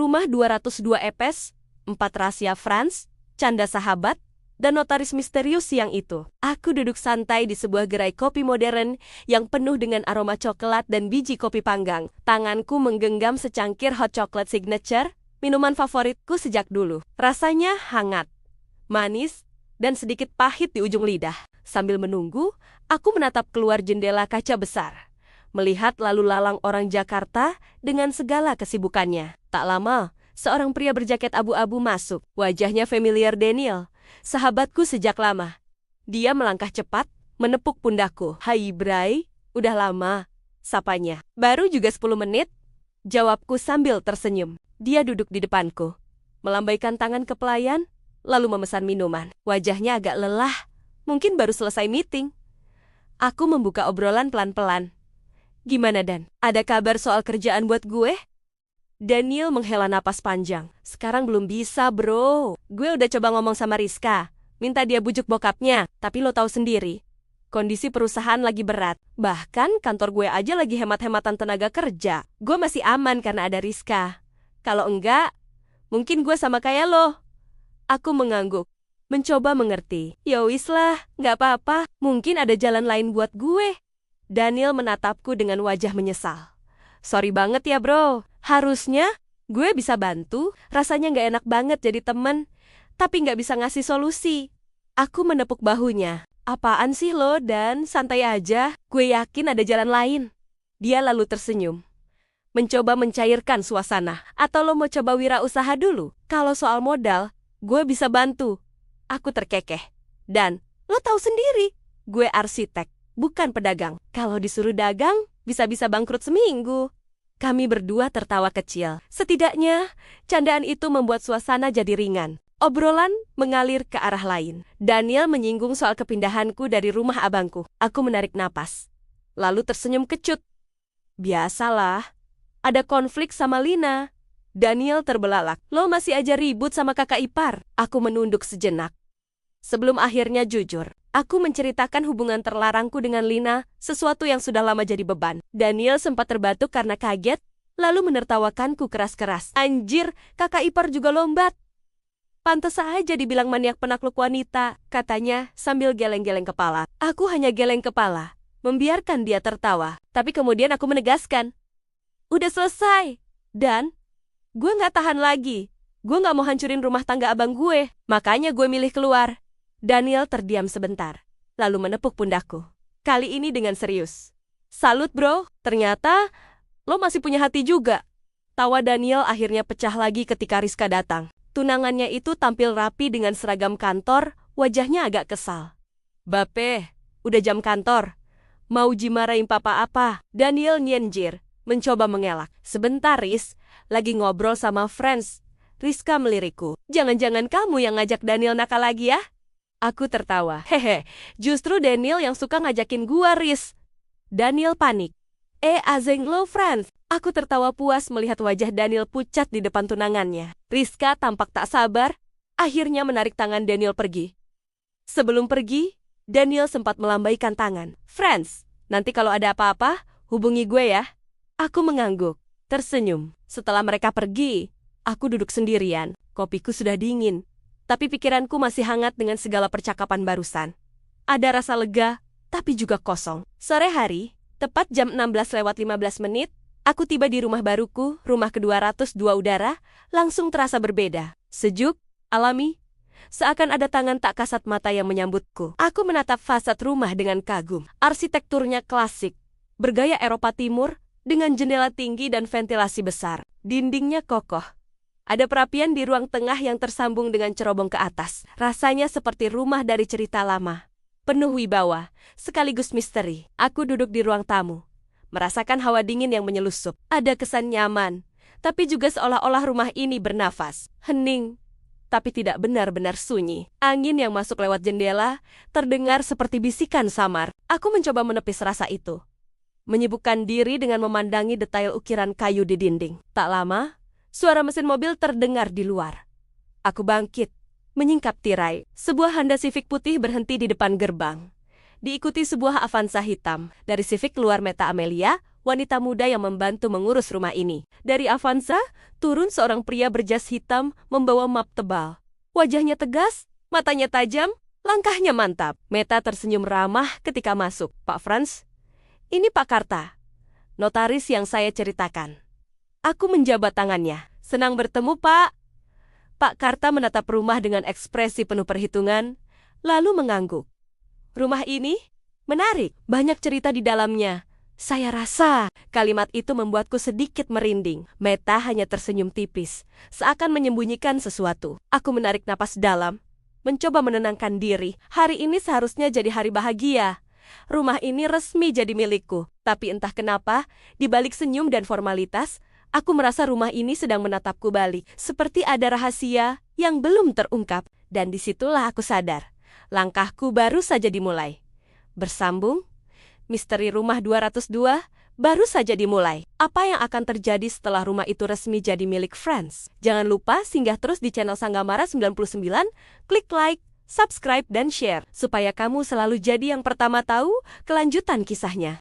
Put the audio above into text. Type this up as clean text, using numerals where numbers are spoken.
Rumah 202 Epes, 4 Rahasia Frans, Canda Sahabat, dan Notaris Misterius siang itu. Aku duduk santai di sebuah gerai kopi modern yang penuh dengan aroma coklat dan biji kopi panggang. Tanganku menggenggam secangkir hot chocolate signature, minuman favoritku sejak dulu. Rasanya hangat, manis, dan sedikit pahit di ujung lidah. Sambil menunggu, aku menatap keluar jendela kaca besar, melihat lalu lalang orang Jakarta dengan segala kesibukannya. Tak lama, seorang pria berjaket abu-abu masuk. Wajahnya familiar Daniel, sahabatku sejak lama. Dia melangkah cepat, menepuk pundakku. "Hai Bray, udah lama," sapanya. "Baru juga 10 menit," jawabku sambil tersenyum. Dia duduk di depanku, melambaikan tangan ke pelayan, lalu memesan minuman. Wajahnya agak lelah, mungkin baru selesai meeting. Aku membuka obrolan pelan-pelan. "Gimana Dan? Ada kabar soal kerjaan buat gue?" Daniel menghela napas panjang. "Sekarang belum bisa, bro. Gue udah coba ngomong sama Rizka, minta dia bujuk bokapnya, tapi lo tahu sendiri, kondisi perusahaan lagi berat. Bahkan kantor gue aja lagi hemat-hematan tenaga kerja. Gue masih aman karena ada Rizka. Kalau enggak, mungkin gue sama kayak lo." Aku mengangguk, mencoba mengerti. "Ya wis lah, nggak apa-apa. Mungkin ada jalan lain buat gue." Daniel menatapku dengan wajah menyesal. "Sorry banget ya bro. Harusnya gue bisa bantu. Rasanya nggak enak banget jadi temen, tapi nggak bisa ngasih solusi." Aku menepuk bahunya. "Apaan sih lo Dan? Santai aja. Gue yakin ada jalan lain." Dia lalu tersenyum, mencoba mencairkan suasana. "Atau lo mau coba wirausaha dulu? Kalau soal modal, gue bisa bantu." Aku terkekeh. "Dan, lo tahu sendiri, gue arsitek, bukan pedagang. Kalau disuruh dagang, bisa-bisa bangkrut seminggu." Kami berdua tertawa kecil. Setidaknya, candaan itu membuat suasana jadi ringan. Obrolan mengalir ke arah lain. Daniel menyinggung soal kepindahanku dari rumah abangku. Aku menarik napas, lalu tersenyum kecut. "Biasalah, ada konflik sama Lina." Daniel terbelalak. "Lo masih aja ribut sama kakak ipar." Aku menunduk sejenak. Sebelum akhirnya jujur, aku menceritakan hubungan terlarangku dengan Lina, sesuatu yang sudah lama jadi beban. Daniel sempat terbatuk karena kaget, lalu menertawakanku keras-keras. "Anjir, kakak ipar juga lombat. Pantes aja dibilang maniak penakluk wanita," katanya sambil geleng-geleng kepala. Aku hanya geleng kepala, membiarkan dia tertawa. Tapi kemudian aku menegaskan, "Udah selesai, Dan. Gue nggak tahan lagi. Gue nggak mau hancurin rumah tangga abang gue, makanya gue milih keluar." Daniel terdiam sebentar, lalu menepuk pundakku. Kali ini dengan serius. "Salut bro, ternyata lo masih punya hati juga." Tawa Daniel akhirnya pecah lagi ketika Rizka datang. Tunangannya itu tampil rapi dengan seragam kantor, wajahnya agak kesal. "Bape, udah jam kantor. Mau jimarain papa apa?" Daniel nyenjir, mencoba mengelak. "Sebentar Riz, lagi ngobrol sama friends." Rizka melirikku. "Jangan-jangan kamu yang ngajak Daniel nakal lagi ya?" Aku tertawa. "Hehe, justru Daniel yang suka ngajakin gua, Riz." Daniel panik. Azeng lo, Franz." Aku tertawa puas melihat wajah Daniel pucat di depan tunangannya. Rizka tampak tak sabar, akhirnya menarik tangan Daniel pergi. Sebelum pergi, Daniel sempat melambaikan tangan. "Franz, nanti kalau ada apa-apa, hubungi gue ya." Aku mengangguk, tersenyum. Setelah mereka pergi, aku duduk sendirian. Kopiku sudah dingin, tapi pikiranku masih hangat dengan segala percakapan barusan. Ada rasa lega, tapi juga kosong. Sore hari, tepat jam 16:15, aku tiba di rumah baruku, rumah ke-202 udara, langsung terasa berbeda. Sejuk, alami, seakan ada tangan tak kasat mata yang menyambutku. Aku menatap fasad rumah dengan kagum. Arsitekturnya klasik, bergaya Eropa Timur, dengan jendela tinggi dan ventilasi besar. Dindingnya kokoh. Ada perapian di ruang tengah yang tersambung dengan cerobong ke atas. Rasanya seperti rumah dari cerita lama. Penuh wibawa, sekaligus misteri. Aku duduk di ruang tamu, merasakan hawa dingin yang menyelusup. Ada kesan nyaman, tapi juga seolah-olah rumah ini bernafas. Hening, tapi tidak benar-benar sunyi. Angin yang masuk lewat jendela terdengar seperti bisikan samar. Aku mencoba menepis rasa itu, menyibukkan diri dengan memandangi detail ukiran kayu di dinding. Tak lama, suara mesin mobil terdengar di luar. Aku bangkit, menyingkap tirai. Sebuah Honda Civic putih berhenti di depan gerbang. Diikuti sebuah Avanza hitam. Dari Civic keluar Meta Amelia, wanita muda yang membantu mengurus rumah ini. Dari Avanza, turun seorang pria berjas hitam membawa map tebal. Wajahnya tegas, matanya tajam, langkahnya mantap. Meta tersenyum ramah ketika masuk. Pak Franz, ini Pak Karta, notaris yang saya ceritakan. Aku menjabat tangannya. Senang bertemu, Pak. Pak Karta menatap rumah dengan ekspresi penuh perhitungan, lalu mengangguk. Rumah ini menarik, banyak cerita di dalamnya. Saya rasa kalimat itu membuatku sedikit merinding. Meta hanya tersenyum tipis, seakan menyembunyikan sesuatu. Aku menarik napas dalam, mencoba menenangkan diri. Hari ini seharusnya jadi hari bahagia. Rumah ini resmi jadi milikku. Tapi entah kenapa, di balik senyum dan formalitas, aku merasa rumah ini sedang menatapku balik. Seperti ada rahasia yang belum terungkap. Dan disitulah aku sadar, langkahku baru saja dimulai. Bersambung, misteri rumah 202 baru saja dimulai. Apa yang akan terjadi setelah rumah itu resmi jadi milik Franz? Jangan lupa singgah terus di channel Sanggamara 99, klik like, subscribe, dan share, supaya kamu selalu jadi yang pertama tahu kelanjutan kisahnya.